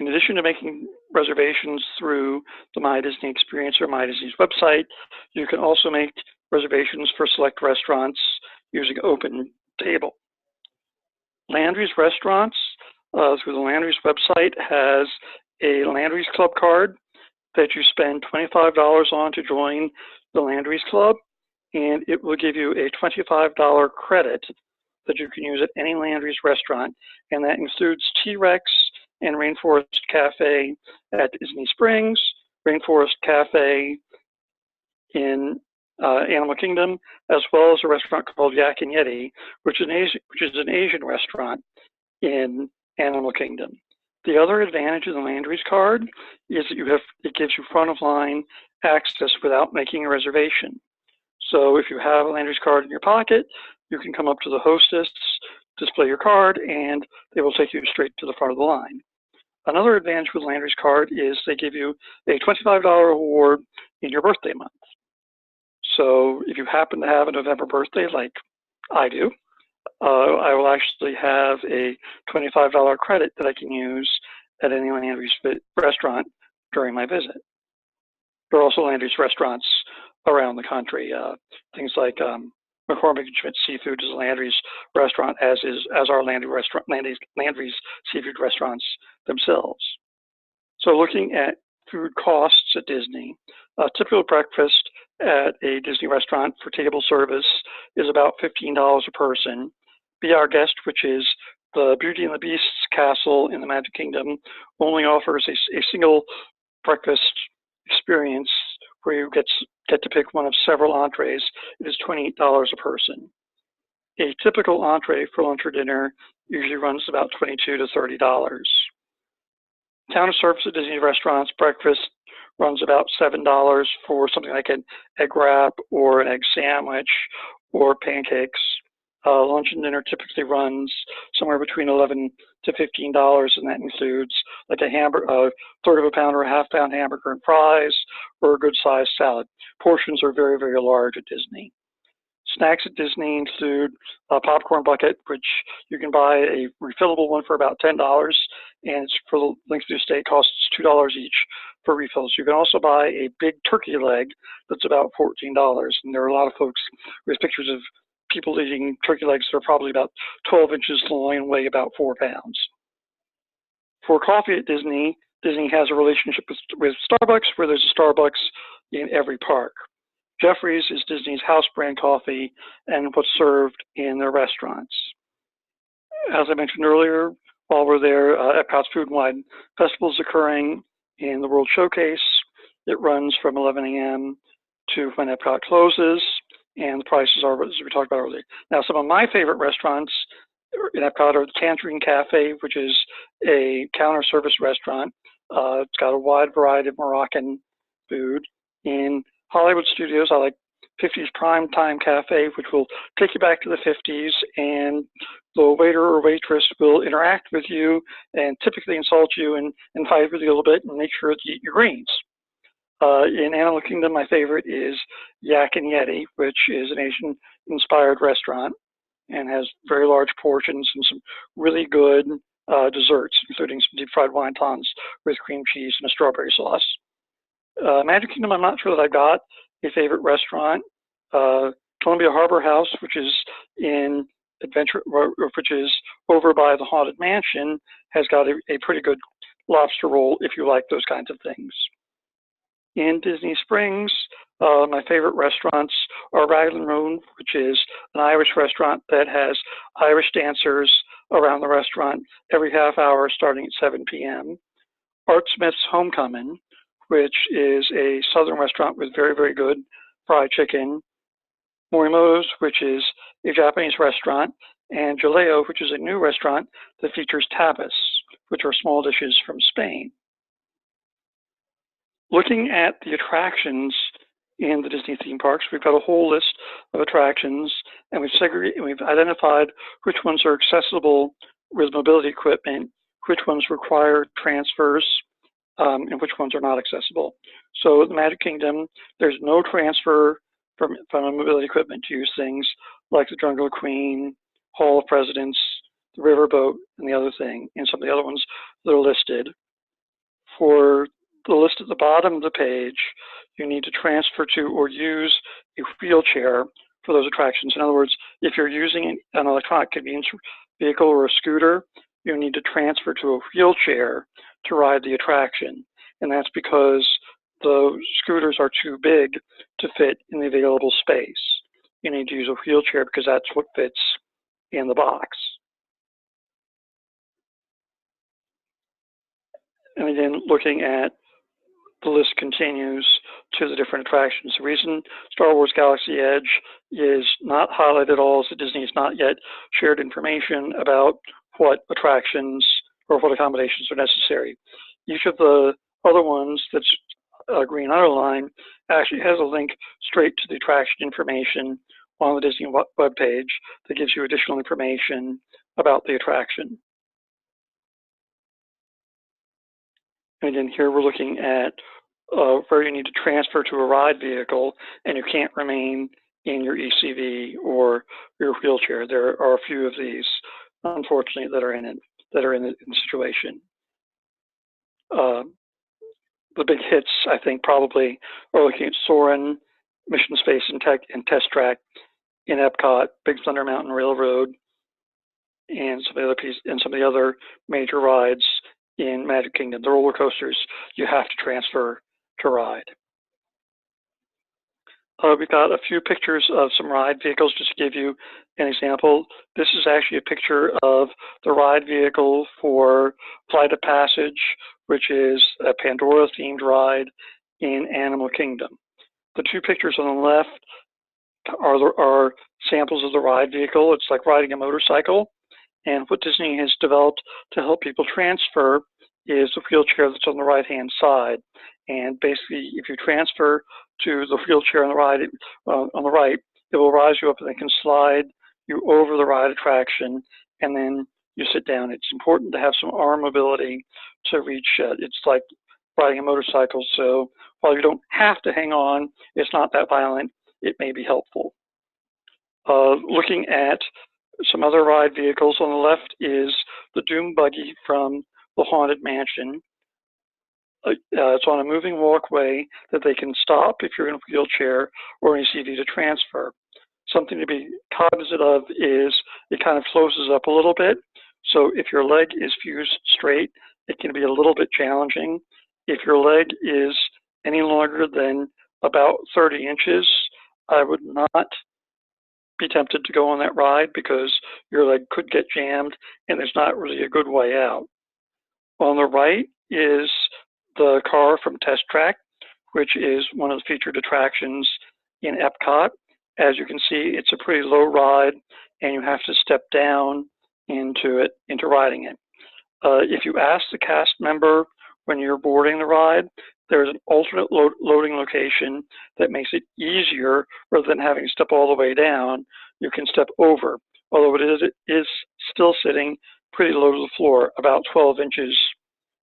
In addition to making reservations through the My Disney Experience or My Disney's website, you can also make reservations for select restaurants using Open Table. Landry's Restaurants, through the Landry's website, has a Landry's Club card that you spend $25 on to join the Landry's Club, and it will give you a $25 credit that you can use at any Landry's restaurant, and that includes T-Rex and Rainforest Cafe at Disney Springs, Rainforest Cafe in Animal Kingdom, as well as a restaurant called Yak and Yeti, which is an Asian restaurant in Animal Kingdom. The other advantage of the Landry's card is that it gives you front-of-line access without making a reservation. So if you have a Landry's card in your pocket, you can come up to the hostess, display your card, and they will take you straight to the front of the line. Another advantage with Landry's card is they give you a $25 reward in your birthday month. So if you happen to have a November birthday like I do, I will actually have a $25 credit that I can use at any Landry's restaurant during my visit. There are also Landry's restaurants around the country. Things like McCormick and Schmidt Seafood is a Landry's restaurant, as are Landry's seafood restaurants themselves. So looking at food costs at Disney, a typical breakfast at a Disney restaurant for table service is about $15 a person. Be Our Guest, which is the Beauty and the Beast's castle in the Magic Kingdom, only offers a single breakfast experience where you get to pick one of several entrees. It is $28 a person. A typical entree for lunch or dinner usually runs about $22 to $30. Counter service at Disney restaurants, breakfast runs about $7 for something like an egg wrap or an egg sandwich or pancakes. Lunch and dinner typically runs somewhere between $11 to $15, and that includes like a third of a pound or a half-pound hamburger and fries, or a good-sized salad. Portions are very, very large at Disney. Snacks at Disney include a popcorn bucket, which you can buy a refillable one for about $10, and it's for the length of your stay costs $2 each for refills. You can also buy a big turkey leg that's about $14, and there are a lot of folks with pictures of people eating turkey legs that are probably about 12 inches long and weigh about 4 pounds. For coffee at Disney, Disney has a relationship with Starbucks, where there's a Starbucks in every park. Jeffrey's is Disney's house brand coffee and what's served in their restaurants. As I mentioned earlier, while we're there, Epcot's Food and Wine Festival is occurring in the World Showcase. It runs from 11 a.m. to when Epcot closes, and the prices are as we talked about earlier. Now, some of my favorite restaurants in Epcot are the Tangerine Cafe, which is a counter service restaurant. It's got a wide variety of Moroccan food. In Hollywood Studios, I like 50s Prime Time Cafe, which will take you back to the 50s, and the waiter or waitress will interact with you and typically insult you and fight with you a little bit and make sure that you eat your greens. In Animal Kingdom, my favorite is Yak and Yeti, which is an Asian-inspired restaurant and has very large portions and some really good desserts, including some deep fried wontons with cream cheese and a strawberry sauce. Magic Kingdom, I'm not sure that I got a favorite restaurant. Columbia Harbor House, which is in which is over by the Haunted Mansion, has got a pretty good lobster roll if you like those kinds of things. In Disney Springs, my favorite restaurants are Raglan Road, which is an Irish restaurant that has Irish dancers around the restaurant every half hour starting at 7 p.m. Art Smith's Homecoming, which is a southern restaurant with very, very good fried chicken. Morimoto's, which is a Japanese restaurant, and Jaleo, which is a new restaurant that features tapas, which are small dishes from Spain. Looking at the attractions in the Disney theme parks, we've got a whole list of attractions, and we've identified which ones are accessible with mobility equipment, which ones require transfers, and which ones are not accessible. So at the Magic Kingdom, there's no transfer from mobility equipment to use things like the Jungle Queen, Hall of Presidents, the Riverboat, and the other thing, and some of the other ones that are listed. For the list at the bottom of the page, you need to transfer to or use a wheelchair for those attractions. In other words, if you're using an electronic convenience vehicle or a scooter, you need to transfer to a wheelchair to ride the attraction. And that's because the scooters are too big to fit in the available space. You need to use a wheelchair because that's what fits in the box. And again, looking at the list continues to the different attractions. The reason Star Wars Galaxy Edge is not highlighted at all is that Disney has not yet shared information about what attractions or what accommodations are necessary. Each of the other ones that's green underline actually has a link straight to the attraction information on the Disney webpage that gives you additional information about the attraction. And again, here we're looking at where you need to transfer to a ride vehicle and you can't remain in your ECV or your wheelchair. There are a few of these, unfortunately, that are in the situation. The big hits, I think, probably are looking at Soarin', Mission Space and Test Track in Epcot, Big Thunder Mountain Railroad, and some of the other major rides in Magic Kingdom. The roller coasters you have to transfer to ride. We've got a few pictures of some ride vehicles just to give you an example. This is actually a picture of the ride vehicle for Flight of Passage, which is a Pandora-themed ride in Animal Kingdom. The two pictures on the left are samples of the ride vehicle. It's like riding a motorcycle. And what Disney has developed to help people transfer is the wheelchair that's on the right-hand side. And basically, if you transfer to the wheelchair on the right, it will rise you up and it can slide you over the ride attraction, and then you sit down. It's important to have some arm mobility to reach it. It's like riding a motorcycle, so while you don't have to hang on, it's not that violent, it may be helpful. Looking at some other ride vehicles, on the left is the Doom Buggy from the Haunted Mansion. It's on a moving walkway that they can stop if you're in a wheelchair or an ECV to transfer. Something to be cognizant of is it kind of closes up a little bit. So if your leg is fused straight, it can be a little bit challenging. If your leg is any longer than about 30 inches, I would not be tempted to go on that ride because your leg could get jammed and there's not really a good way out. On the right is the car from Test Track, which is one of the featured attractions in Epcot. As you can see, it's a pretty low ride and you have to step down into riding it. If you ask the cast member when you're boarding the ride, there's an alternate loading location that makes it easier rather than having to step all the way down. You can step over, although it is still sitting pretty low to the floor, about 12 inches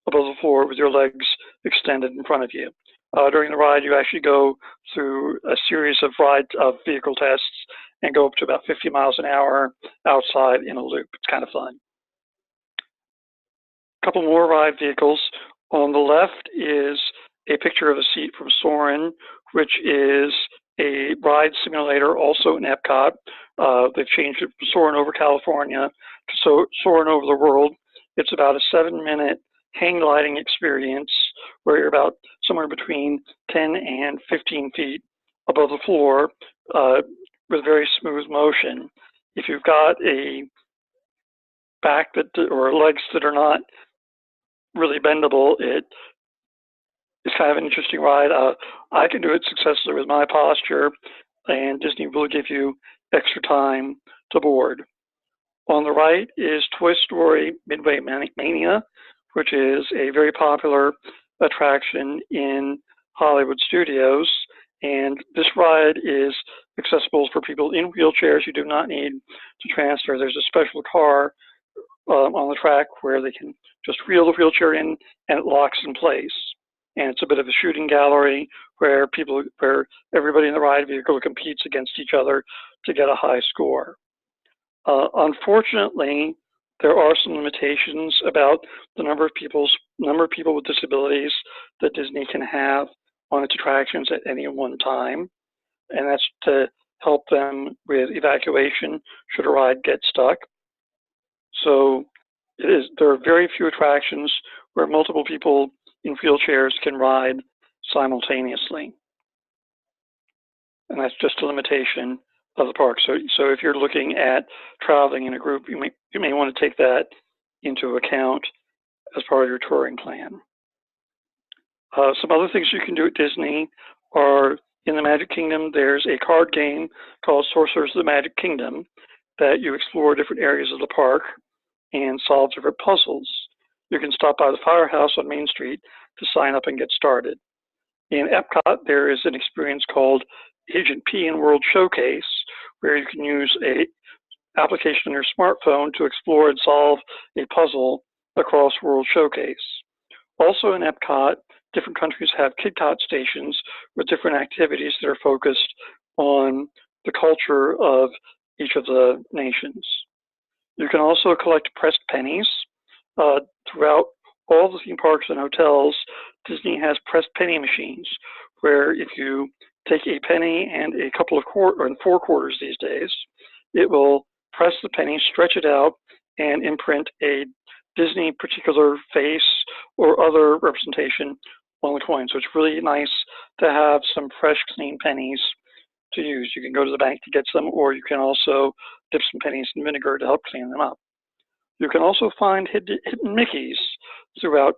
above the floor with your legs extended in front of you. During the ride, you actually go through a series of vehicle tests and go up to about 50 miles an hour outside in a loop. It's kind of fun. A couple more ride vehicles. On the left is a picture of a seat from Soarin', which is a ride simulator also in Epcot. They've changed it from Soarin' over California to Soarin' over the world. It's about a 7-minute hang gliding experience where you're about somewhere between 10 and 15 feet above the floor with very smooth motion. If you've got a back or legs that are not really bendable, it's kind of an interesting ride. I can do it successfully with my posture, and Disney will give you extra time to board. On the right is Toy Story Midway Mania, which is a very popular attraction in Hollywood Studios. And this ride is accessible for people in wheelchairs. You do not need to transfer. There's a special car on the track where they can just wheel the wheelchair in and it locks in place. And it's a bit of a shooting gallery where everybody in the ride vehicle competes against each other to get a high score. Unfortunately, there are some limitations about the number of people with disabilities that Disney can have on its attractions at any one time, and that's to help them with evacuation should a ride get stuck. So there are very few attractions where multiple people in wheelchairs can ride simultaneously, and that's just a limitation of the park. So if you're looking at traveling in a group, you may want to take that into account as part of your touring plan. Some other things you can do at Disney are, in the Magic Kingdom, there's a card game called Sorcerers of the Magic Kingdom that you explore different areas of the park and solve different puzzles. You can stop by the Firehouse on Main Street to sign up and get started. In Epcot, there is an experience called Agent P in World Showcase, where you can use an application on your smartphone to explore and solve a puzzle across World Showcase. Also in Epcot, different countries have KidCot stations with different activities that are focused on the culture of each of the nations. You can also collect pressed pennies. Throughout all the theme parks and hotels, Disney has pressed penny machines, where if you take a penny and a couple of and 4 quarters these days, it will press the penny, stretch it out, and imprint a Disney particular face or other representation on the coin. So it's really nice to have some fresh, clean pennies to use. You can go to the bank to get some, or you can also dip some pennies in vinegar to help clean them up. You can also find hidden Mickeys throughout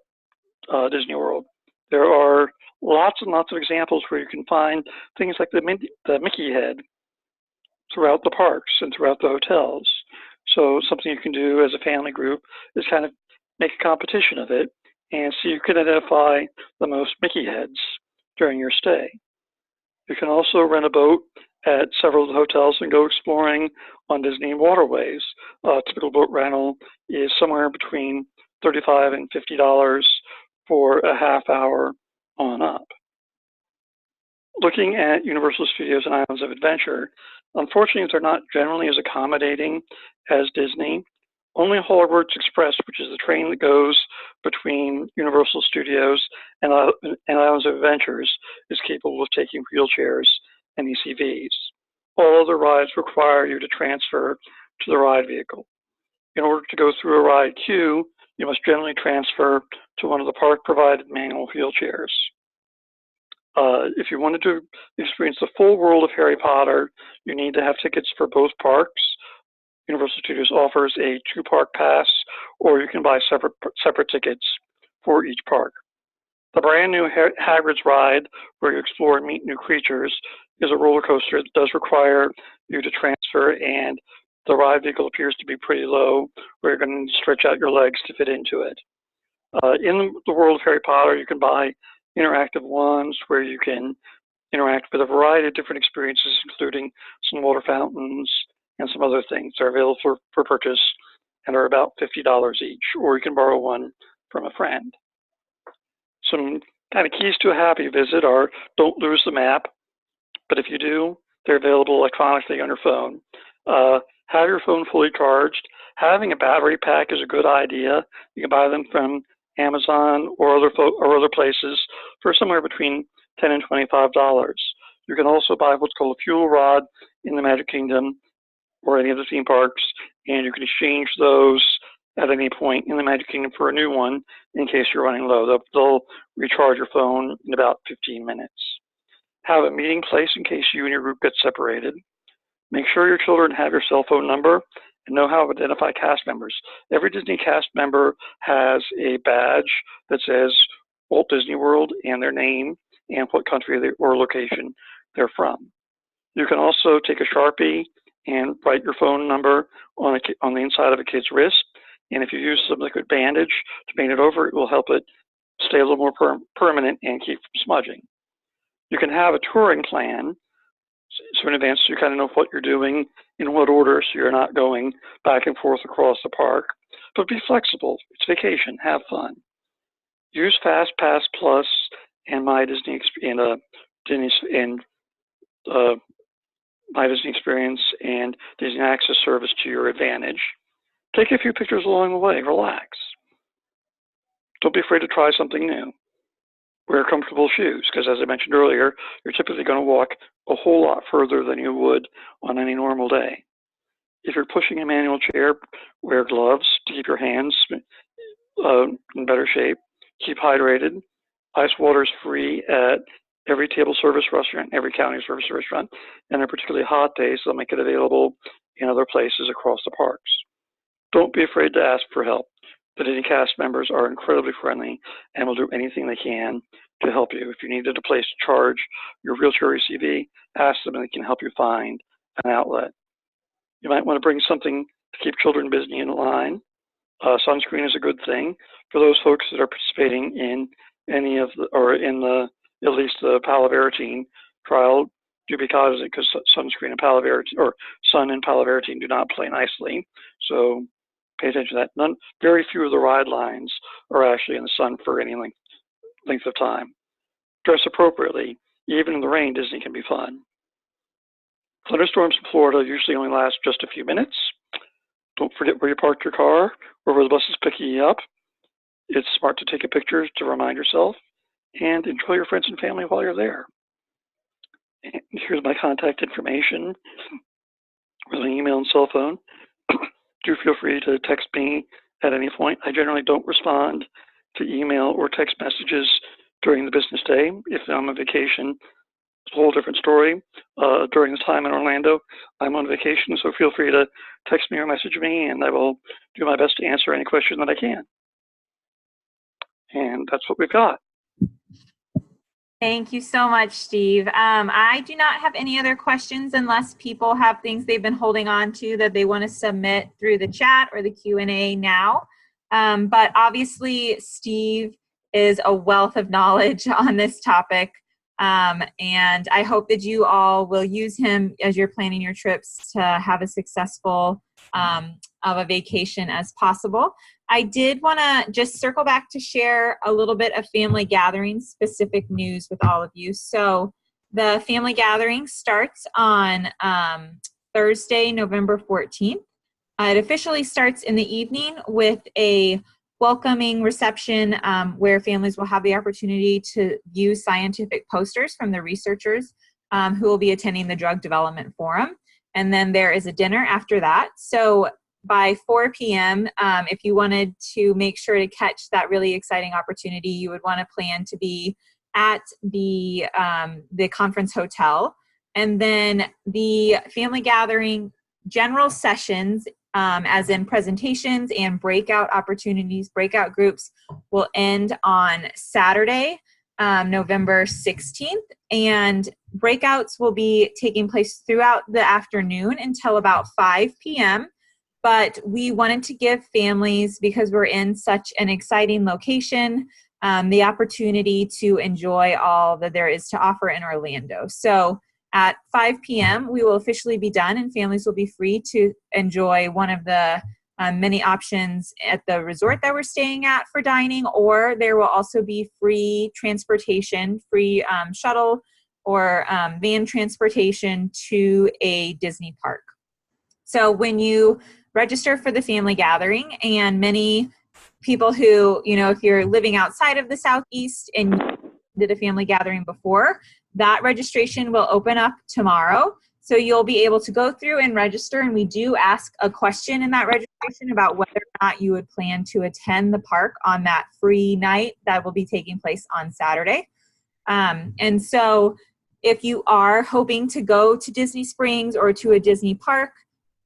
Disney World. There are lots and lots of examples where you can find things like the Mickey head throughout the parks and throughout the hotels. So something you can do as a family group is kind of make a competition of it and see who can identify the most Mickey heads during your stay. You can also rent a boat at several of the hotels and go exploring on Disney waterways. Typical boat rental is somewhere between $35 and $50 for a half hour on up. Looking at Universal Studios and Islands of Adventure, unfortunately, they're not generally as accommodating as Disney. Only Hollywood Express, which is the train that goes between Universal Studios and Islands of Adventures, is capable of taking wheelchairs and ECVs. All other rides require you to transfer to the ride vehicle. In order to go through a ride queue, you must generally transfer to one of the park-provided manual wheelchairs. If you wanted to experience the full world of Harry Potter, you need to have tickets for both parks. Universal Studios offers a 2-park pass, or you can buy separate tickets for each park. The brand new Hagrid's ride, where you explore and meet new creatures, is a roller coaster that does require you to transfer, and the ride vehicle appears to be pretty low, where you're going to stretch out your legs to fit into it. In the world of Harry Potter, you can buy interactive wands where you can interact with a variety of different experiences, including some water fountains and some other things. They're available for purchase and are about $50 each, or you can borrow one from a friend. Some kind of keys to a happy visit are: don't lose the map, but if you do, they're available electronically on your phone. Have your phone fully charged. Having a battery pack is a good idea. You can buy them from Amazon or other places for somewhere between $10 and $25. You can also buy what's called a fuel rod in the Magic Kingdom or any of the theme parks, and you can exchange those at any point in the Magic Kingdom for a new one in case you're running low. They'll recharge your phone in about 15 minutes. Have a meeting place in case you and your group get separated. Make sure your children have your cell phone number and know how to identify cast members. Every Disney cast member has a badge that says Walt Disney World and their name and what country or location they're from. You can also take a Sharpie and write your phone number on the inside of a kid's wrist. And if you use some liquid bandage to paint it over, it will help it stay a little more permanent and keep from smudging. You can have a touring plan, so in advance you kind of know what you're doing in what order, so you're not going back and forth across the park. But be flexible. It's vacation. Have fun. Use FASTPASS Plus and My Disney Experience and Disney Access Service to your advantage. Take a few pictures along the way. Relax. Don't be afraid to try something new. Wear comfortable shoes, because as I mentioned earlier, you're typically going to walk a whole lot further than you would on any normal day. If you're pushing a manual chair, wear gloves to keep your hands in better shape. Keep hydrated. Ice water is free at every table service restaurant, every county service restaurant, and on particularly hot days, they'll make it available in other places across the parks. Don't be afraid to ask for help. The Disney cast members are incredibly friendly and will do anything they can to help you. If you needed a place to charge your wheelchair ECV, ask them and they can help you find an outlet. You might want to bring something to keep children busy in line. Sunscreen is a good thing for those folks that are participating in any of the, or in the, at least the palovarotene trial. Do be cognizant because sunscreen and palovarotene, or sun and palovarotene do not play nicely. So pay attention to that. Very few of the ride lines are actually in the sun for any length of time. Dress appropriately. Even in the rain, Disney can be fun. Thunderstorms in Florida usually only last just a few minutes. Don't forget where you parked your car or where the bus is picking you up. It's smart to take a picture to remind yourself, and enjoy your friends and family while you're there. And here's my contact information with my email and cell phone. Do feel free to text me at any point. I generally don't respond to email or text messages during the business day. If I'm on vacation, it's a whole different story. During this time in Orlando, I'm on vacation, so feel free to text me or message me, and I will do my best to answer any question that I can. And that's what we've got. Thank you so much, Steve. I do not have any other questions unless people have things they've been holding on to that they want to submit through the chat or the Q&A now. But obviously, Steve is a wealth of knowledge on this topic. And I hope that you all will use him as you're planning your trips to have a successful of a vacation as possible. I did want to just circle back to share a little bit of family gathering specific news with all of you. So the family gathering starts on Thursday, November 14th. It officially starts in the evening with a welcoming reception where families will have the opportunity to view scientific posters from the researchers who will be attending the Drug Development Forum. And then there is a dinner after that. So by 4 p.m., if you wanted to make sure to catch that really exciting opportunity, you would want to plan to be at the conference hotel. And then the family gathering general sessions, as in presentations and breakout opportunities, breakout groups, will end on Saturday, November 16th. And breakouts will be taking place throughout the afternoon until about 5 p.m. But we wanted to give families, because we're in such an exciting location, the opportunity to enjoy all that there is to offer in Orlando. So at 5 p.m., we will officially be done, and families will be free to enjoy one of the many options at the resort that we're staying at for dining, or there will also be free transportation, free shuttle or van transportation to a Disney park. So when you register for the family gathering, and many people who, if you're living outside of the Southeast and you did a family gathering before, that registration will open up tomorrow. So you'll be able to go through and register, and we do ask a question in that registration about whether or not you would plan to attend the park on that free night that will be taking place on Saturday. And so if you are hoping to go to Disney Springs or to a Disney park,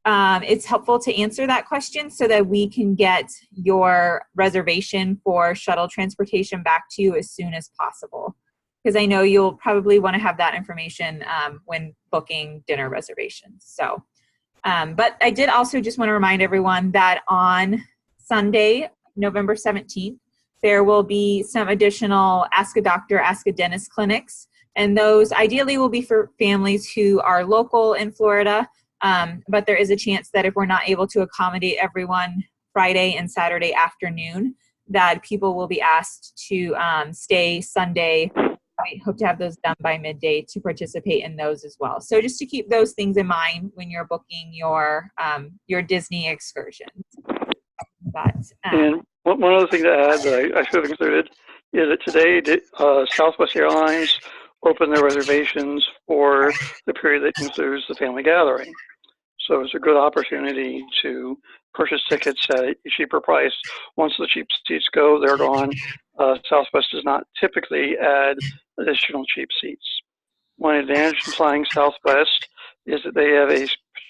it's helpful to answer that question so that we can get your reservation for shuttle transportation back to you as soon as possible. Because I know you'll probably want to have that information when booking dinner reservations. So, but I did also just want to remind everyone that on Sunday, November 17th, there will be some additional Ask a Doctor, Ask a Dentist clinics. And those ideally will be for families who are local in Florida. But there is a chance that if we're not able to accommodate everyone Friday and Saturday afternoon, that people will be asked to stay Sunday. I hope to have those done by midday to participate in those as well. So just to keep those things in mind when you're booking your Disney excursions. But, and one other thing to add that I should have included is that today Southwest Airlines opened their reservations for the period that includes the family gathering. So it's a good opportunity to purchase tickets at a cheaper price. Once the cheap seats go, they're gone. Southwest does not typically add additional cheap seats. One advantage in flying Southwest is that they have a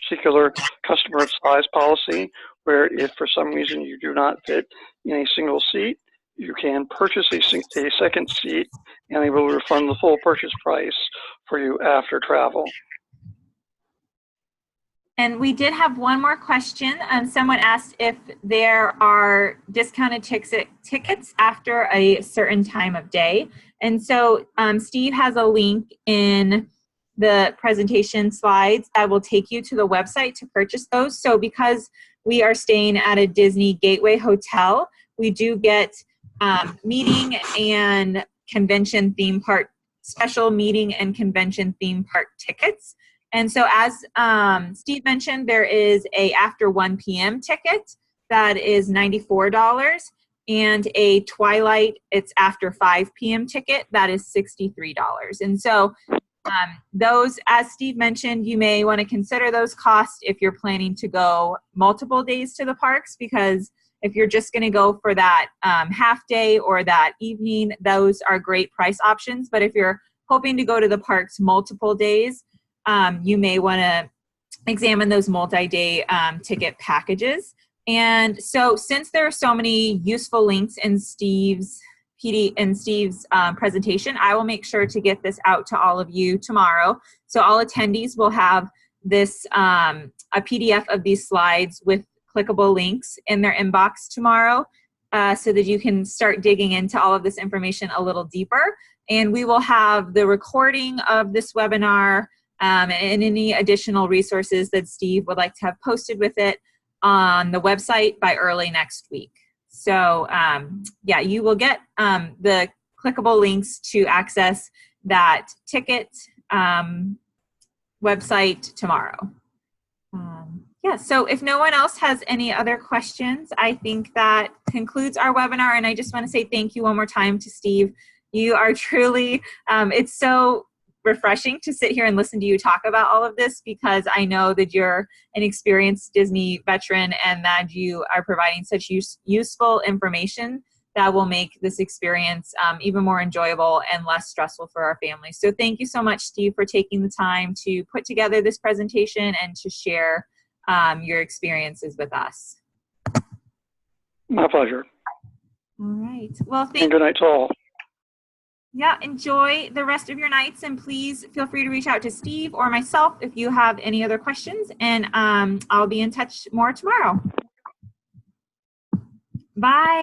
particular customer size policy, where if for some reason you do not fit in a single seat, you can purchase a second seat, and they will refund the full purchase price for you after travel. And we did have one more question. Someone asked if there are discounted tickets after a certain time of day. And so Steve has a link in the presentation slides that will take you to the website to purchase those. So because we are staying at a Disney Gateway Hotel, we do get meeting and convention theme park, special meeting and convention theme park tickets. And so as Steve mentioned, there is a after 1 p.m. ticket that is $94, and a Twilight, it's after 5 p.m. ticket that is $63. And so those, as Steve mentioned, you may want to consider those costs if you're planning to go multiple days to the parks, because if you're just going to go for that half day or that evening, those are great price options. But if you're hoping to go to the parks multiple days, you may want to examine those multi-day ticket packages. And so since there are so many useful links in Steve's presentation, I will make sure to get this out to all of you tomorrow. So all attendees will have this, a PDF of these slides with clickable links in their inbox tomorrow, so that you can start digging into all of this information a little deeper. And we will have the recording of this webinar and any additional resources that Steve would like to have posted with it on the website by early next week. So yeah, you will get the clickable links to access that ticket website tomorrow. Yeah, so if no one else has any other questions, I think that concludes our webinar. And I just want to say thank you one more time to Steve. You are truly, it's so refreshing to sit here and listen to you talk about all of this, because I know that you're an experienced Disney veteran and that you are providing such useful information that will make this experience even more enjoyable and less stressful for our families. So thank you so much, Steve, for taking the time to put together this presentation and to share your experiences with us. My pleasure. All right. Well, And good night to all. Yeah, enjoy the rest of your nights, and please feel free to reach out to Steve or myself if you have any other questions, and I'll be in touch more tomorrow. Bye.